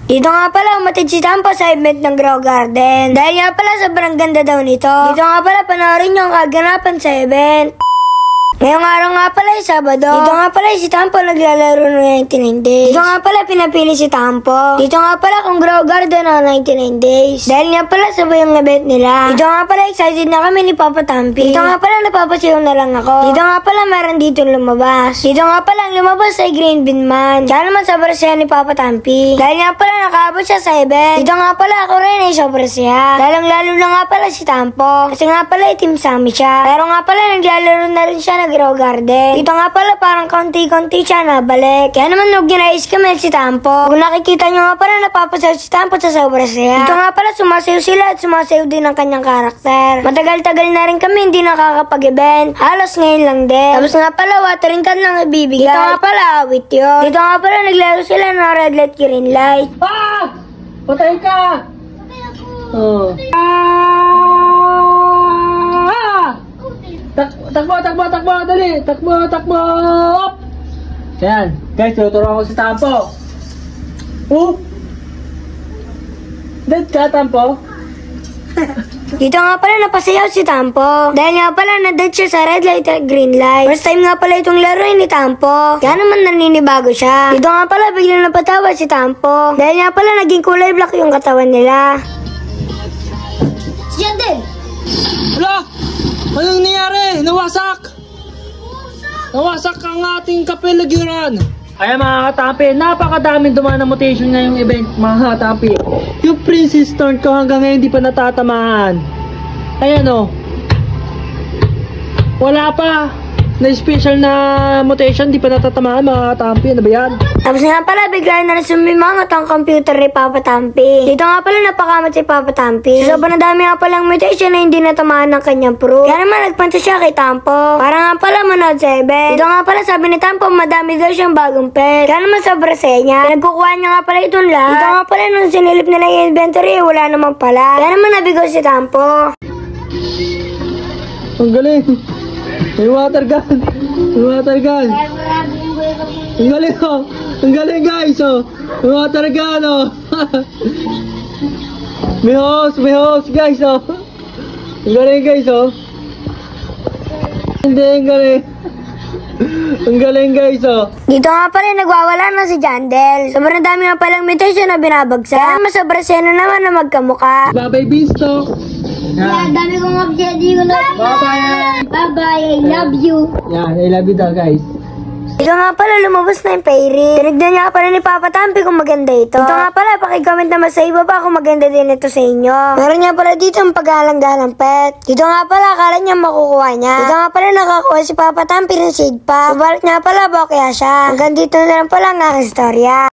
Dito nga pala umatid si Tampo sa event ng Grow Garden. Dahil nga pala sobrang ganda daw nito. Dito nga pala panoorin nyo ang kaganapan sa event. Ngayong araw nga pala ay Sabado. Dito nga pala si Tampo naglalaro ng 99 days. Dito nga pala pinapili si Tampo. Dito nga pala kung Grow Garden ang 99 days. Dahil nga pala sabay yung event nila. Dito nga pala excited na kami ni Papa Tampi. Dito nga pala napapasayaw na lang ako. Dito nga pala meron dito lumabas. Dito nga pala ang lumabas ay Green Bean Man. Kaya naman sobrang saya ni Papa Tampi. Dahil nga pala nakaabot siya sa event. Dito nga pala ako rin ay sobrang saya. Lalong-lalo na nga pala si Tampo. Kasi nga pala ay Team Sammy siya. Pero nga pala naglalaro na rin siya Grow Garden. Dito nga pala parang konti-konti siya nabalik. Kaya naman huwag ginais kami si Tampo. Kung nakikita nyo nga pala napapasayaw si Tampo sa sobrang saya. Dito nga pala sumasayaw sila at sumasayaw din ang kanyang karakter. Matagal-tagal na rin kami hindi nakakapag-event. Halos ngayon lang din. Tapos nga pala watering can lang ibibigay. Dito nga pala awit yun. Dito nga pala naglaro sila ng red light green light. Ah! Patay ka! Oh. Takbo, dali! Takbo! Up! Ayan, guys, tuturuan ko si Tampo. Dead ka, Tampo? Dito nga pala napasayaw si Tampo. Dahil nga pala na-dead siya sa red light at green light. First time nga pala itong laruin ni Tampo. Kaya naman naninibago siya. Dito nga pala biglang napatawa si Tampo. Dahil nga pala naging kulay black yung katawan nila. Yan din! Wala! Anong nangyari? Nawasak ang ating kapaligiran. Ayan mga katampi, napakadaming dumaan na mutation ngayong event mga katampi. Yung Princess Thorn ko hanggang ngayon di pa natatamaan. Ayan o. Wala pa na special na mutation, di pa natatamaan mga katampi. Ano ba yan? Tapos nga pala bigla na sumimangot ang computer ni Papa Tampi. Dito nga pala napakamot si Papa Tampi. Sobrang dami nga palang mutation na hindi natamaan ng kanyang pro. Kaya naman nagpunta siya kay Tampo. Para nga pala manood sa event. Dito nga pala sabi ni Tampo madami daw siyang bagong pet. Kaya naman sobrang saya niya. Nagkukuha niya nga pala itong lahat. Dito nga pala nung sinilip nila yung inventory wala naman pala. Kaya naman nabigaw si Tampo. Ang galing. May water gun. Ang galing oh. Ang galing guys oh. May water gun oh. may hose guys oh. Ang galing guys oh. Hindi, ang galing. Ang galing guys oh. Dito nga pala nagwawala na si Jandel. Sobrang dami nga palang mutation na binabagsak. Kaya naman sobrang sena naman na magkamuka. Bye-bye Beanstalk. Yan, dami kong obsedi ko na. Bye-bye, I love you. Yan, I love you daw guys. Dito nga pala lumabas na yung Fairy. Tinignan niya pala ni Papa Tampi kung maganda ito. Dito nga pala pakicomment naman sa ibaba kung maganda din ito sa inyo. Meron nga pala dito ang paghalang-galang pet. Dito nga pala akala niya makukuha niya. Dito nga pala nakakuha si Papa Tampi ng seed pack. Subalit nga pala bokya siya. Hanggang dito na lang pala ang aking istorya.